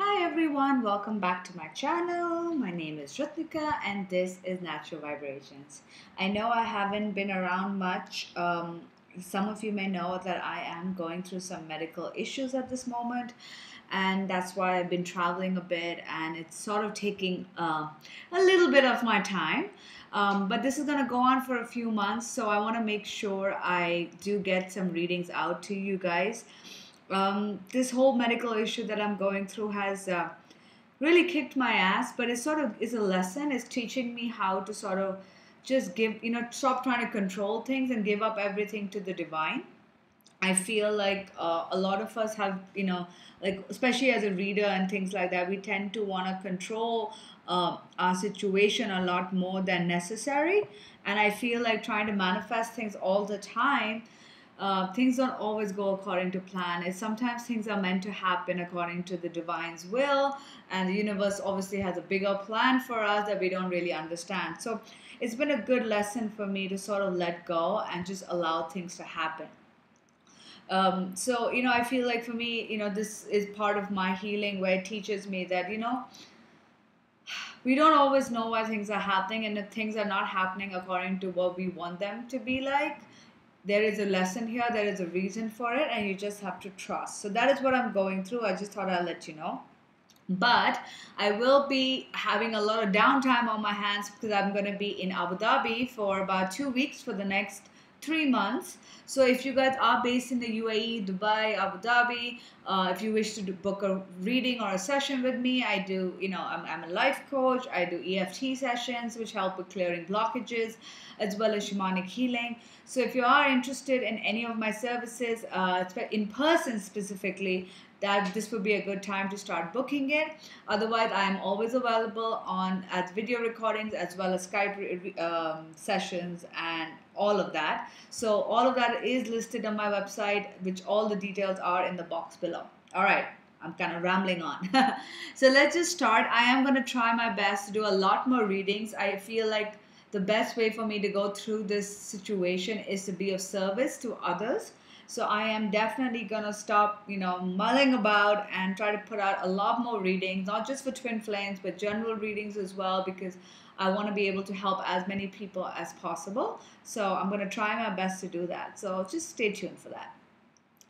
Hi everyone, welcome back to my channel. My name is Ritika and this is Natural Vibrations. I know I haven't been around much. Some of you may know that I am going through some medical issues at this moment, and that's why I've been traveling a bit and it's sort of taking a little bit of my time. But this is going to go on for a few months, so I want to make sure I do get some readings out to you guys. This whole medical issue that I'm going through has really kicked my ass, but it sort of is a lesson. It's teaching me how to sort of just give, stop trying to control things and give up everything to the divine. I feel like a lot of us have, like especially as a reader and things like that, we tend to want to control our situation a lot more than necessary. And I feel like trying to manifest things all the time, things don't always go according to plan. It's sometimes things are meant to happen according to the divine's will, and the universe obviously has a bigger plan for us that we don't really understand. So it's been a good lesson for me to sort of let go and just allow things to happen. I feel like for me, this is part of my healing where it teaches me that, we don't always know why things are happening, and if things are not happening according to what we want them to be like, there is a lesson here, there is a reason for it, and you just have to trust. So that is what I'm going through. I just thought I'd let you know. But I will be having a lot of downtime on my hands because I'm going to be in Abu Dhabi for about 2 weeks for the next 3 months. So if you guys are based in the UAE, Dubai, Abu Dhabi, if you wish to book a reading or a session with me, I do, I'm a life coach. I do EFT sessions, which help with clearing blockages, as well as shamanic healing. So if you are interested in any of my services, in person specifically, that this would be a good time to start booking it. Otherwise, I am always available on as video recordings as well as Skype sessions and all of that. So all of that is listed on my website, which all the details are in the box below. All right, I'm kind of rambling on. So let's just start. I am going to try my best to do a lot more readings. I feel like the best way for me to go through this situation is to be of service to others. So I am definitely going to stop, mulling about and try to put out a lot more readings, not just for twin flames, but general readings as well, because I want to be able to help as many people as possible. So I'm going to try my best to do that. So just stay tuned for that.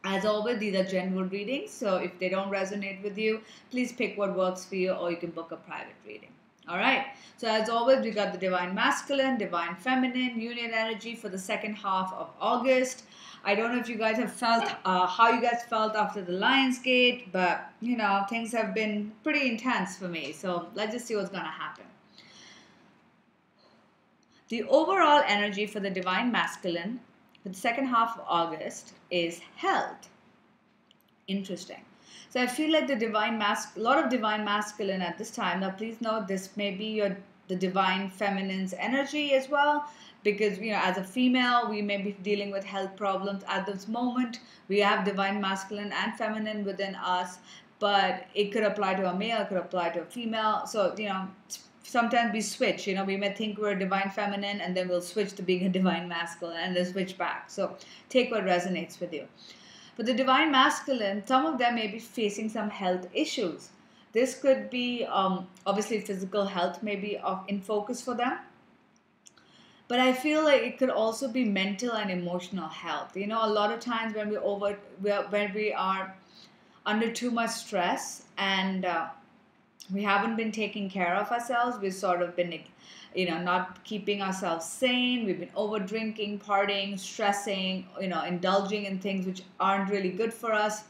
As always, these are general readings. So if they don't resonate with you, please pick what works for you, or you can book a private reading. All right. So as always, we got the divine masculine, divine feminine, union energy for the second half of August. I don't know if you guys have felt how you guys felt after the Lionsgate, but things have been pretty intense for me. So let's just see what's gonna happen. The overall energy for the divine masculine for the second half of August is health. Interesting. So I feel like a lot of divine masculine at this time. Now, please note this may be the divine feminine's energy as well, because as a female we may be dealing with health problems at this moment. We have divine masculine and feminine within us, but it could apply to a male, it could apply to a female. So sometimes we switch. We may think we're divine feminine and then we'll switch to being a divine masculine and then switch back. So take what resonates with you. For the divine masculine, some of them may be facing some health issues. This could be obviously physical health may be in focus for them. But I feel like it could also be mental and emotional health. A lot of times when we are under too much stress and we haven't been taking care of ourselves, we've sort of been not keeping ourselves sane. We've been over drinking, partying, stressing, indulging in things which aren't really good for us.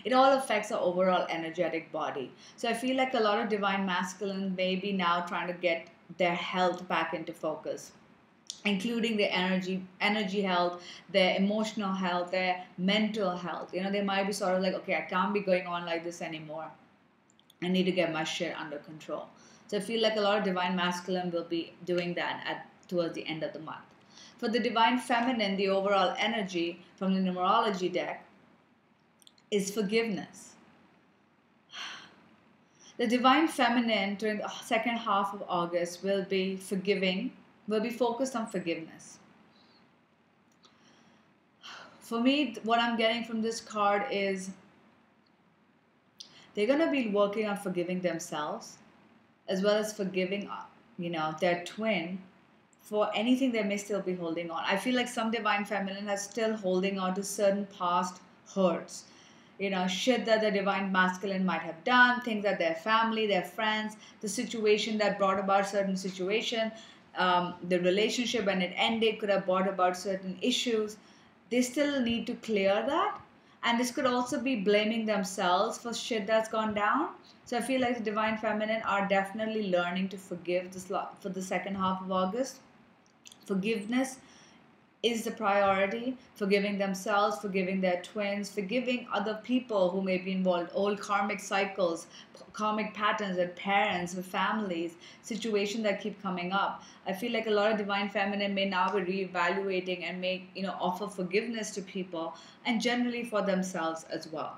It all affects our overall energetic body. So I feel like a lot of divine masculine may be now trying to get their health back into focus, including their energy health, their emotional health, their mental health. They might be sort of like, okay, I can't be going on like this anymore. I need to get my shit under control. So I feel like a lot of divine masculine will be doing that towards the end of the month. For the divine feminine, the overall energy from the numerology deck is forgiveness. The divine feminine during the second half of August will be focused on forgiveness. For me, what I'm getting from this card is they're going to be working on forgiving themselves as well as forgiving, their twin for anything they may still be holding on. I feel like some divine feminine is still holding on to certain past hurts. Shit that the divine masculine might have done, things that their family, their friends, the situation that brought about certain situation, the relationship when it ended could have brought about certain issues. They still need to clear that. And this could also be blaming themselves for shit that's gone down. So I feel like the divine feminine are definitely learning to forgive this for the second half of August. Forgiveness is the priority, forgiving themselves, forgiving their twins, forgiving other people who may be involved, old karmic cycles, karmic patterns with parents, with families, situations that keep coming up. I feel like a lot of divine feminine may now be reevaluating and offer forgiveness to people and generally for themselves as well.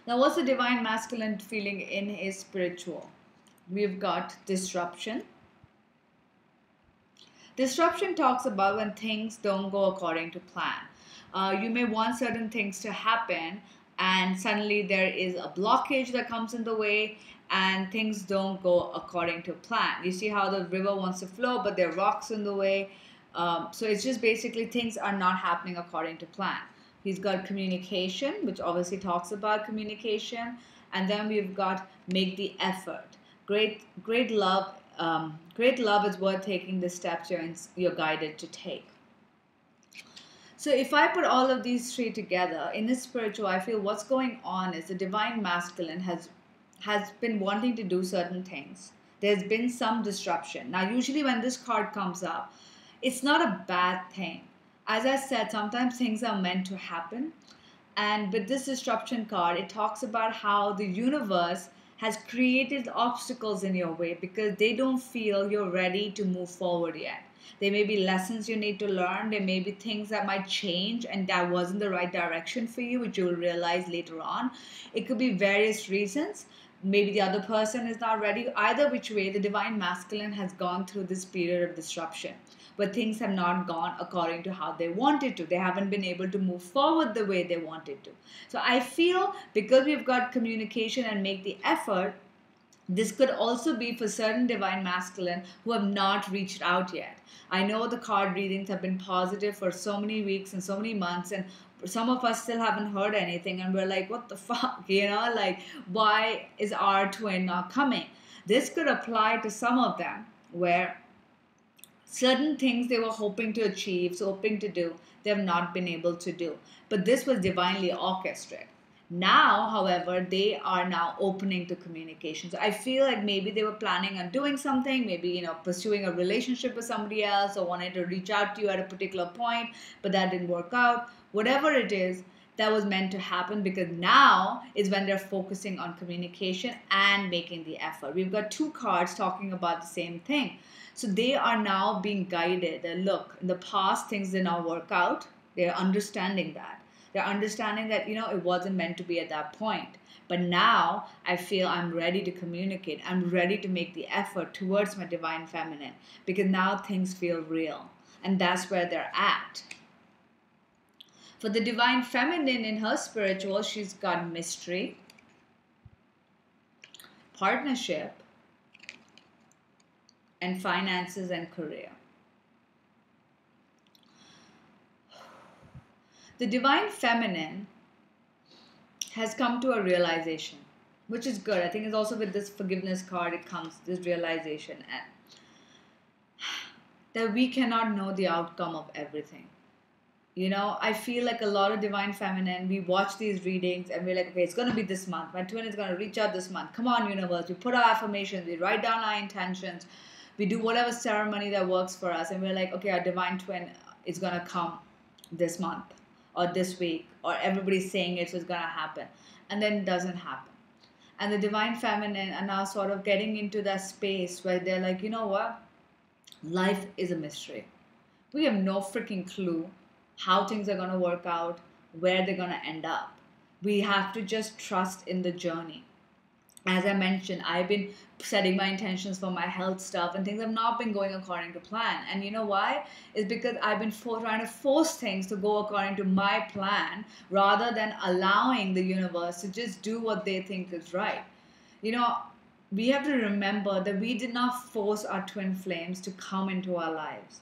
Now, what's the divine masculine feeling in his spiritual? We've got disruption. Disruption talks about when things don't go according to plan. You may want certain things to happen and suddenly there is a blockage that comes in the way and things don't go according to plan. You see how the river wants to flow but there are rocks in the way. So it's just basically things are not happening according to plan. He's got communication, which obviously talks about communication. And then we've got make the effort. Great love. Great love is worth taking the steps you're guided to take. So if I put all of these three together, in this spiritual, I feel what's going on is the divine masculine has been wanting to do certain things. There's been some disruption. Now, usually when this card comes up, it's not a bad thing. As I said, sometimes things are meant to happen. And with this disruption card, it talks about how the universe has created obstacles in your way because they don't feel you're ready to move forward yet. There may be lessons you need to learn. There may be things that might change and that wasn't the right direction for you, which you'll realize later on. It could be various reasons. Maybe the other person is not ready. Either which way, the divine masculine has gone through this period of disruption where things have not gone according to how they wanted to. They haven't been able to move forward the way they wanted to. So I feel because we've got communication and make the effort, this could also be for certain divine masculine who have not reached out yet. I know the card readings have been positive for so many weeks and so many months, and some of us still haven't heard anything and we're like, what the fuck, like why is our twin not coming? This could apply to some of them where certain things they were hoping to achieve, so hoping to do, they have not been able to do. But this was divinely orchestrated. Now, however, they are now opening to communication. So I feel like maybe they were planning on doing something, maybe, pursuing a relationship with somebody else or wanted to reach out to you at a particular point, but that didn't work out. Whatever it is, that was meant to happen because now is when they're focusing on communication and making the effort. We've got two cards talking about the same thing. So they are now being guided. Look, in the past, things did not work out. They're understanding that. They're understanding that, it wasn't meant to be at that point. But now I feel I'm ready to communicate. I'm ready to make the effort towards my divine feminine because now things feel real. And that's where they're at. For the divine feminine in her spiritual, she's got mystery, partnership, and finances and career. The divine feminine has come to a realization, which is good. I think it's also with this forgiveness card, it comes, this realization and that we cannot know the outcome of everything. I feel like a lot of divine feminine, we watch these readings and we're like, okay, it's going to be this month. My twin is going to reach out this month. Come on, universe. We put our affirmations. We write down our intentions. We do whatever ceremony that works for us. And we're like, okay, our divine twin is going to come this month or this week or everybody's saying it, so it's going to happen. And then it doesn't happen. And the divine feminine are now sort of getting into that space where they're like, you know what? Life is a mystery. We have no freaking clue how things are going to work out, where they're going to end up. We have to just trust in the journey. As I mentioned, I've been setting my intentions for my health stuff, and things have not been going according to plan. And you know why? It's because I've been trying to force things to go according to my plan rather than allowing the universe to just do what they think is right. You know, we have to remember that we did not force our twin flames to come into our lives.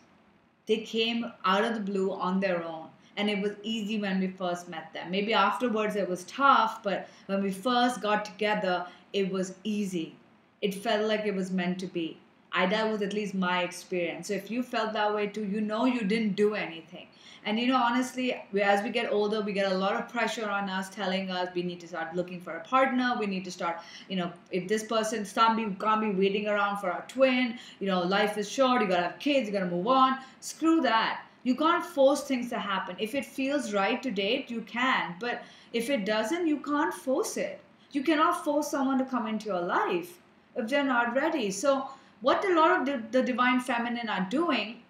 They came out of the blue on their own. And it was easy when we first met them. Maybe afterwards it was tough, but when we first got together, it was easy. It felt like it was meant to be. That was at least my experience. So if you felt that way too, you know you didn't do anything. And honestly, as we get older, we get a lot of pressure on us telling us we need to start looking for a partner. We need to start, if this person can't be waiting around for our twin. Life is short. You gotta have kids. You gotta move on. Screw that. You can't force things to happen. If it feels right to date, you can. But if it doesn't, you can't force it. You cannot force someone to come into your life if they're not ready. So what a lot of the divine feminine are doing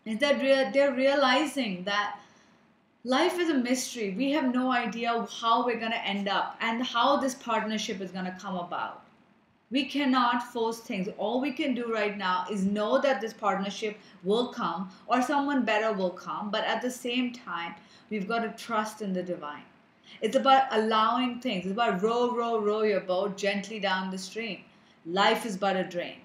is that they're realizing that life is a mystery. We have no idea how we're going to end up and how this partnership is going to come about. We cannot force things. All we can do right now is know that this partnership will come or someone better will come. But at the same time, we've got to trust in the divine. It's about allowing things. It's about row your boat gently down the stream. Life is but a dream,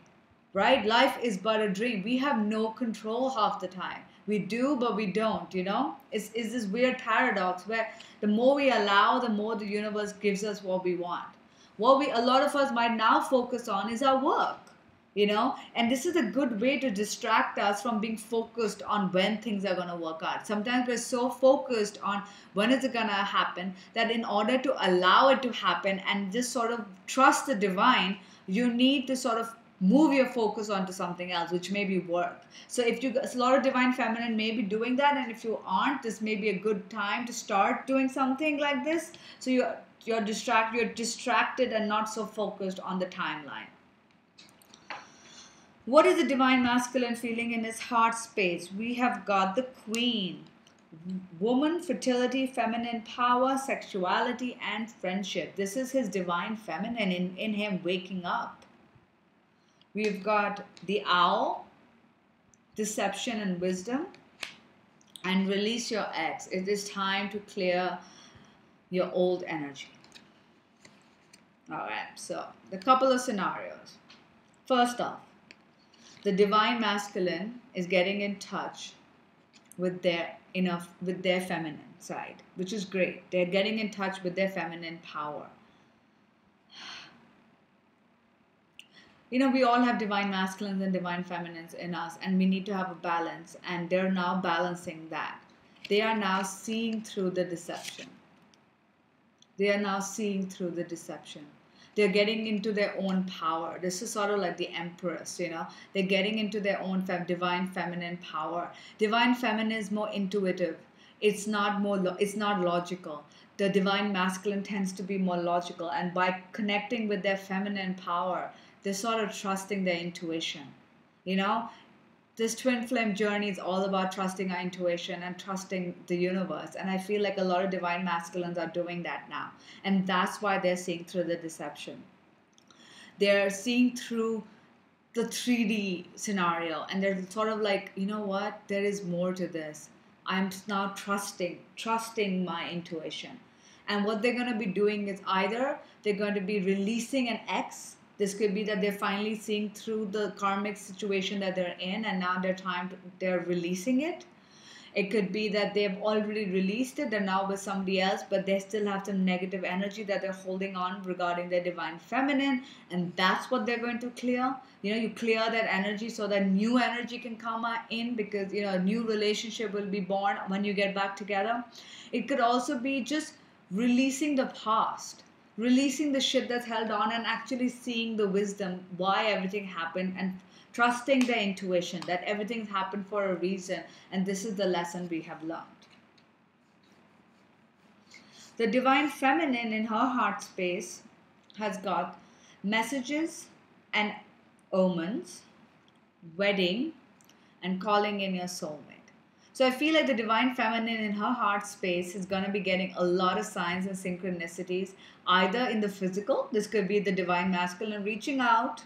right? Life is but a dream. We have no control half the time. We do, but we don't, It's this weird paradox where the more we allow, the more the universe gives us what we want. What a lot of us might now focus on is our work, and this is a good way to distract us from being focused on when things are going to work out. Sometimes we're so focused on when is it going to happen that in order to allow it to happen and just sort of trust the divine, you need to sort of move your focus onto something else, which may be work. So a lot of divine feminine may be doing that, and if you aren't, this may be a good time to start doing something like this. So you're distracted and not so focused on the timeline. What is the divine masculine feeling in his heart space? We have got the Queen. Woman, fertility, feminine power, sexuality, and friendship. This is his divine feminine in him waking up. We've got the Owl, deception and wisdom, and release your ex. It is time to clear your old energy. All right, so the couple of scenarios. First off, the divine masculine is getting in touch with their feminine side, which is great. They're getting in touch with their feminine power. We all have divine masculines and divine feminines in us, and we need to have a balance, and they're now balancing that. They are now seeing through the deception. They're getting into their own power. This is sort of like the Empress, They're getting into their own divine feminine power. Divine feminine is more intuitive. It's not logical. The divine masculine tends to be more logical, and by connecting with their feminine power, they're sort of trusting their intuition. This twin flame journey is all about trusting our intuition and trusting the universe. And I feel like a lot of divine masculines are doing that now. And that's why they're seeing through the deception. They're seeing through the 3D scenario. And they're sort of like, you know what? There is more to this. I'm now trusting my intuition. And what they're going to be doing is either they're going to be releasing an ex. This could be that they're finally seeing through the karmic situation that they're in, and now they're releasing it. It could be that they've already released it, they're now with somebody else, but they still have some negative energy that they're holding on regarding their divine feminine, and that's what they're going to clear. You clear that energy so that new energy can come in, because a new relationship will be born when you get back together. It could also be just releasing the past. Releasing the shit that's held on and actually seeing the wisdom, why everything happened, and trusting their intuition that everything's happened for a reason, and this is the lesson we have learned. The divine feminine in her heart space has got messages and omens, wedding, and calling in your soulmate. So I feel like the divine feminine in her heart space is going to be getting a lot of signs and synchronicities, either in the physical, this could be the divine masculine reaching out.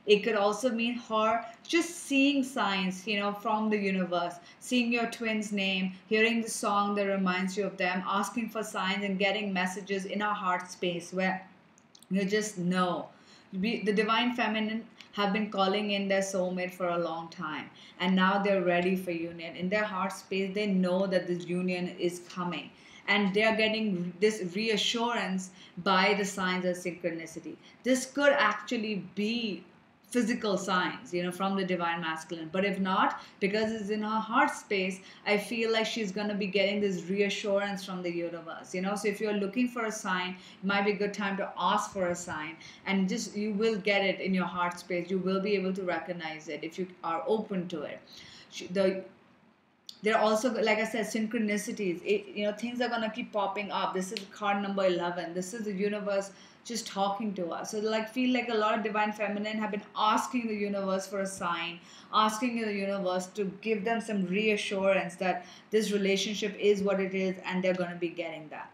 It could also mean her just seeing signs, from the universe, seeing your twin's name, hearing the song that reminds you of them, asking for signs and getting messages in our heart space where you just know. The divine feminine have been calling in their soulmate for a long time, and now they're ready for union. In their heart space, they know that this union is coming, and they're getting this reassurance by the signs of synchronicity. This could actually be physical signs, from the divine masculine. But if not, because it's in her heart space, I feel like she's going to be getting this reassurance from the universe, So if you're looking for a sign, it might be a good time to ask for a sign, and just you will get it in your heart space. You will be able to recognize it if you are open to it. There are also, like I said, synchronicities. Things are going to keep popping up. This is card number 11. This is the universe just talking to us. So feel like a lot of divine feminine have been asking the universe for a sign, asking the universe to give them some reassurance that this relationship is what it is, and they're going to be getting that.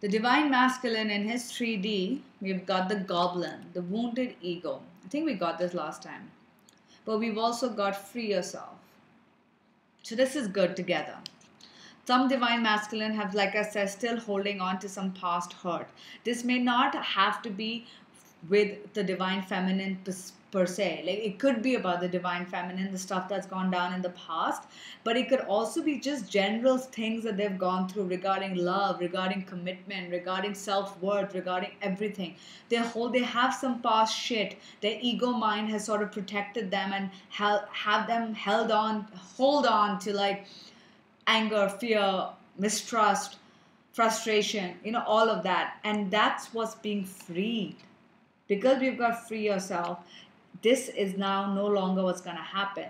The divine masculine in his 3D, we've got the goblin, the wounded ego. I think we got this last time. But we've also got free yourself. So this is good together. Some divine masculine have, like I said, still holding on to some past hurt. This may not have to be with the divine feminine per se. Like, it could be about the divine feminine, the stuff that's gone down in the past, but it could also be just general things that they've gone through regarding love, regarding commitment, regarding self-worth, regarding everything. They have some past shit. Their ego mind has sort of protected them and have them hold on to like anger, fear, mistrust, frustration, all of that. And that's what's being freed. Because we've got free yourself, this is now no longer what's going to happen.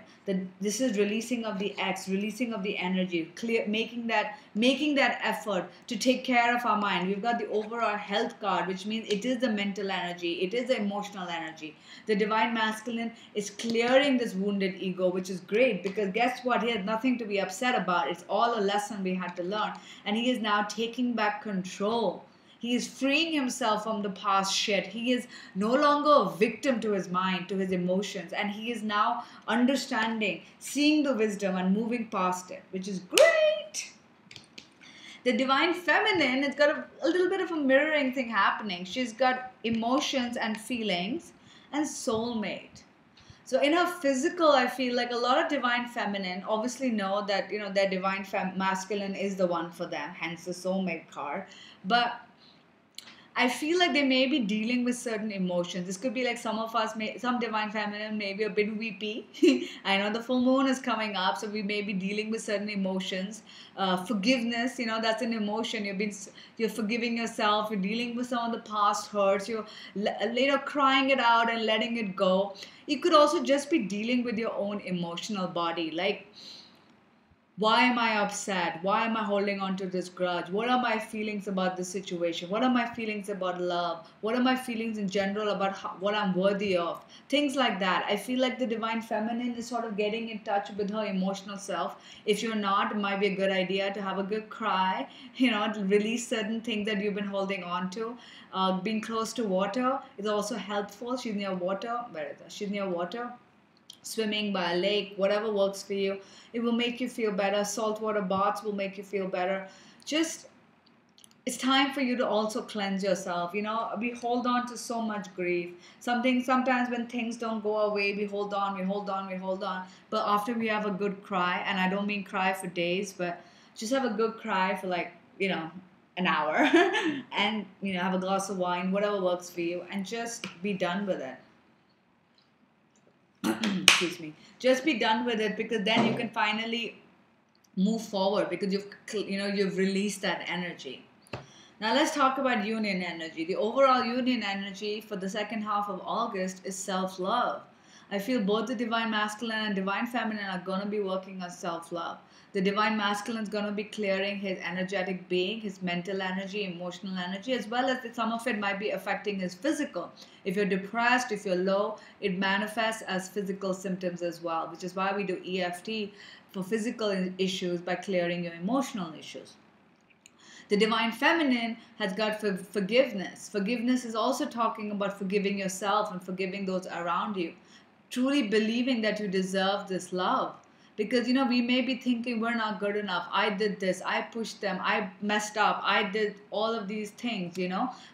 This is releasing of the X, releasing of the energy, making that effort to take care of our mind. We've got the overall health card, which means it is the mental energy, it is the emotional energy. The divine masculine is clearing this wounded ego, which is great, because guess what? He has nothing to be upset about. It's all a lesson we had to learn, and he is now taking back control. He is freeing himself from the past shit. He is no longer a victim to his mind, to his emotions. And he is now understanding, seeing the wisdom and moving past it, which is great. The divine feminine has got a little bit of a mirroring thing happening. She's got emotions and feelings and soulmate. So in her physical, I feel like a lot of divine feminine obviously know that, their divine masculine is the one for them, hence the soulmate card. But I feel like they may be dealing with certain emotions. This could be like some of us, some divine feminine may be a bit weepy. I know the full moon is coming up, so we may be dealing with certain emotions. Forgiveness, that's an emotion. You're forgiving yourself. You're dealing with some of the past hurts. You're crying it out and letting it go. You could also just be dealing with your own emotional body, like, why am I upset? Why am I holding on to this grudge? What are my feelings about this situation? What are my feelings about love? What are my feelings in general about what I'm worthy of? Things like that. I feel like the divine feminine is sort of getting in touch with her emotional self. If you're not, it might be a good idea to have a good cry, to release certain things that you've been holding on to. Being close to water is also helpful. She's near water. Where is that? She's near water. Swimming by a lake, whatever works for you. It will make you feel better. Saltwater baths will make you feel better. It's time for you to also cleanse yourself. We hold on to so much grief. Sometimes when things don't go our way, we hold on. But after we have a good cry, and I don't mean cry for days, but just have a good cry for an hour and, have a glass of wine, whatever works for you, and just be done with it. Excuse me. Just be done with it, because then you can finally move forward, because you've released that energy. Now let's talk about union energy. The overall union energy for the second half of August is self-love. I feel both the divine masculine and divine feminine are going to be working on self-love. The divine masculine is going to be clearing his energetic being, his mental energy, emotional energy, as well as some of it might be affecting his physical. If you're depressed, if you're low, it manifests as physical symptoms as well, which is why we do EFT for physical issues by clearing your emotional issues. The divine feminine has got forgiveness. Forgiveness is also talking about forgiving yourself and forgiving those around you. Truly believing that you deserve this love. Because, we may be thinking we're not good enough. I did this. I pushed them. I messed up. I did all of these things,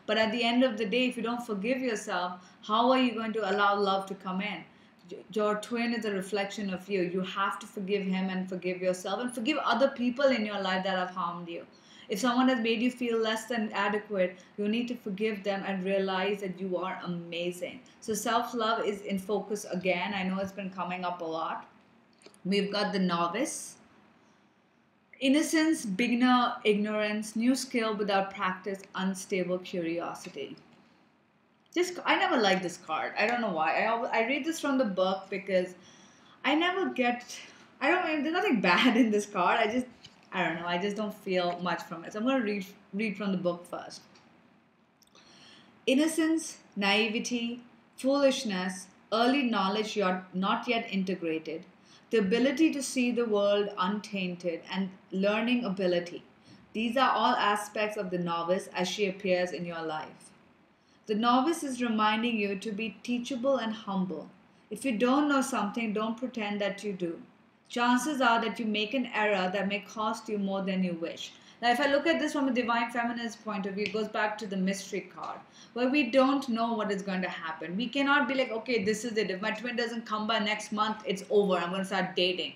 But at the end of the day, if you don't forgive yourself, how are you going to allow love to come in? Your twin is a reflection of you. You have to forgive him and forgive yourself and forgive other people in your life that have harmed you. If someone has made you feel less than adequate, you need to forgive them and realize that you are amazing. So self-love is in focus again. I know it's been coming up a lot. We've got the novice. Innocence, beginner, ignorance, new skill without practice, unstable curiosity. I never like this card. I don't know why. I read this from the book because I never get... there's nothing bad in this card. I don't know. I just don't feel much from it. So I'm going to read from the book first. Innocence, naivety, foolishness, early knowledge not yet integrated, the ability to see the world untainted, and learning ability. These are all aspects of the novice as she appears in your life. The novice is reminding you to be teachable and humble. If you don't know something, don't pretend that you do. Chances are that you make an error that may cost you more than you wish. Now, if I look at this from a divine feminist point of view, it goes back to the mystery card, where we don't know what is going to happen. We cannot be like, okay, this is it. If my twin doesn't come by next month, it's over. I'm going to start dating.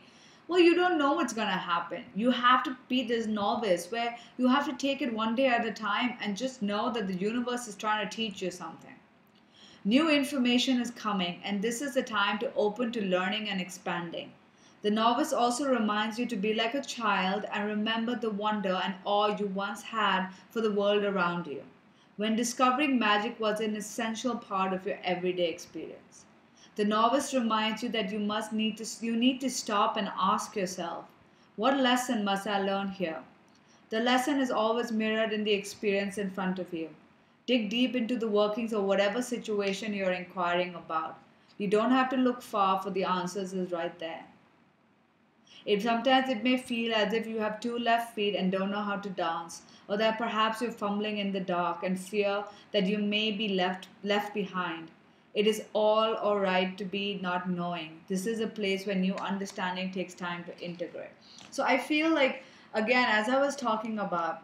Well, you don't know what's going to happen. You have to be this novice where you have to take it one day at a time and just know that the universe is trying to teach you something. New information is coming, and this is the time to open to learning and expanding. The novice also reminds you to be like a child and remember the wonder and awe you once had for the world around you, when discovering magic was an essential part of your everyday experience. The novice reminds you that you need to stop and ask yourself, what lesson must I learn here? The lesson is always mirrored in the experience in front of you. Dig deep into the workings of whatever situation you're inquiring about. You don't have to look far, for the answers is right there. Sometimes it may feel as if you have two left feet and don't know how to dance, or that perhaps you're fumbling in the dark and fear that you may be left behind. It is all alright to be not knowing. This is a place where new understanding takes time to integrate. So I feel like, again, as I was talking about,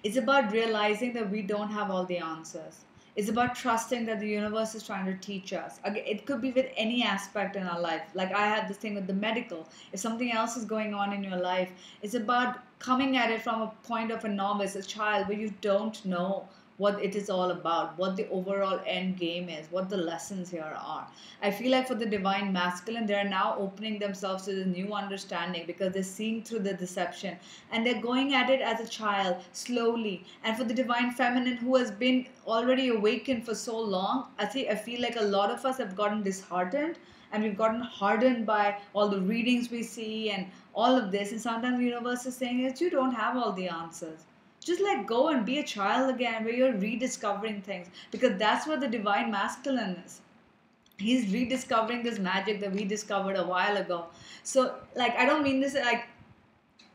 it's about realizing that we don't have all the answers. It's about trusting that the universe is trying to teach us. It could be with any aspect in our life. Like I had this thing with the medical. If something else is going on in your life, it's about coming at it from a point of a novice, a child, where you don't know what it is all about, what the overall end game is, what the lessons here are. I feel like for the divine masculine, they are now opening themselves to the new understanding because they're seeing through the deception and they're going at it as a child slowly. And for the divine feminine, who has been already awakened for so long, I feel like a lot of us have gotten disheartened and we've gotten hardened by all the readings we see and all of this. And sometimes the universe is saying that you don't have all the answers. Just let go and be a child again, where you're rediscovering things, because that's what the divine masculine is. He's rediscovering this magic that we discovered a while ago. So, like, I don't mean this like,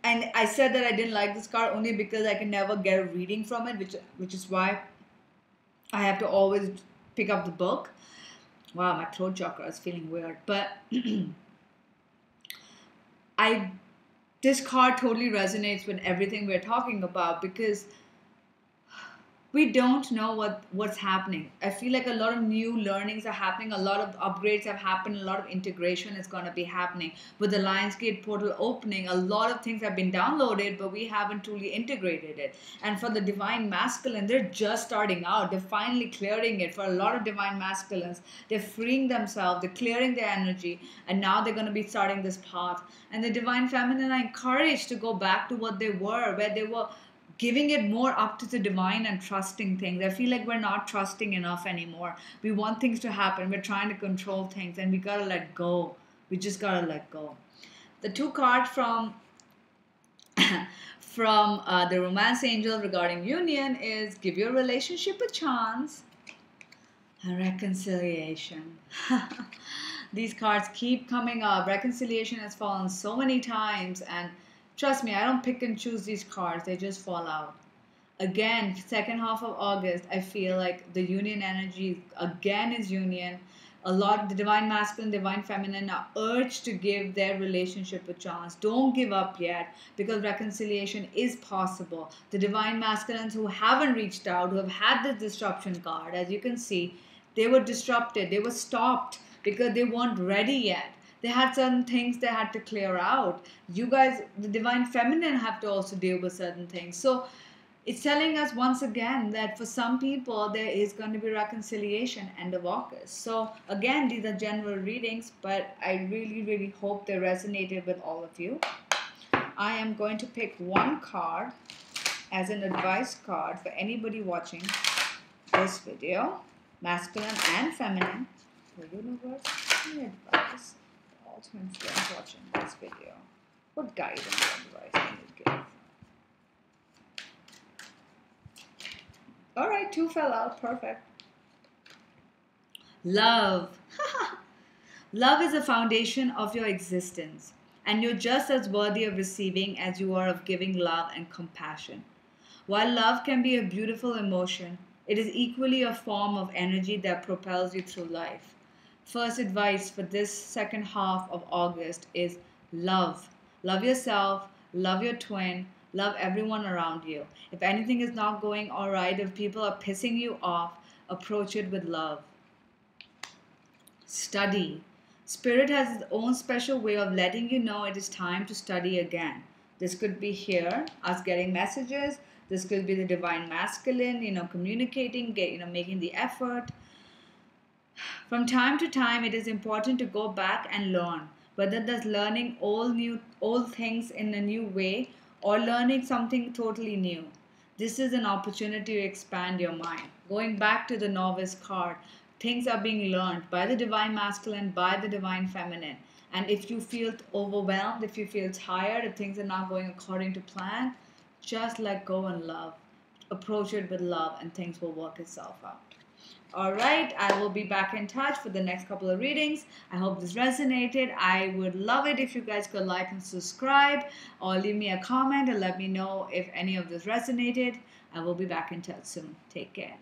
and I said that I didn't like this card only because I can never get a reading from it, which is why I have to always pick up the book. Wow, my throat chakra is feeling weird, but this card totally resonates with everything we're talking about because we don't know what's happening. I feel like a lot of new learnings are happening, a lot of upgrades have happened, a lot of integration is going to be happening. With the Lionsgate portal opening, a lot of things have been downloaded, but we haven't truly integrated it. And for the divine masculine, they're just starting out. They're finally clearing it. For a lot of divine masculines, they're freeing themselves, they're clearing their energy, and now they're going to be starting this path. And the divine feminine are encouraged to go back to what they were, where they were giving it more up to the divine and trusting things. I feel like we're not trusting enough anymore. We want things to happen. We're trying to control things, and we gotta let go. We just gotta let go. The two cards from the romance angel regarding union is give your relationship a chance and reconciliation. These cards keep coming up. Reconciliation has fallen so many times, and trust me, I don't pick and choose these cards. They just fall out. Again, second half of August, I feel like the union energy again is union. A lot, the divine masculine, divine feminine are urged to give their relationship a chance. Don't give up yet, because reconciliation is possible. The divine masculines who haven't reached out, who have had this disruption card, as you can see, they were disrupted, they were stopped because they weren't ready yet. They had certain things they had to clear out. You guys, the divine feminine, have to also deal with certain things. So it's telling us once again that for some people there is going to be reconciliation end of August. So again, these are general readings, but I really, really hope they resonated with all of you. I am going to pick one card as an advice card for anybody watching this video, masculine and feminine. For universe, any advice for all twin flames watching this video? What guidance and advice can you give? All right, two fell out. Perfect. Love. Love is the foundation of your existence, and you're just as worthy of receiving as you are of giving love and compassion. While love can be a beautiful emotion, it is equally a form of energy that propels you through life. First advice for this second half of August is love. Love yourself, love your twin, love everyone around you. If anything is not going all right, if people are pissing you off, approach it with love. Study. Spirit has its own special way of letting you know it is time to study again. This could be here, us getting messages. This could be the divine masculine, communicating, making the effort. From time to time, it is important to go back and learn, whether that's learning old things in a new way or learning something totally new. This is an opportunity to expand your mind. Going back to the novice card, things are being learned by the divine masculine, by the divine feminine. And if you feel overwhelmed, if you feel tired, if things are not going according to plan, just let go and love. Approach it with love and things will work itself out. All right, I will be back in touch for the next couple of readings. I hope this resonated. I would love it if you guys could like and subscribe or leave me a comment and let me know if any of this resonated. I will be back in touch soon. Take care.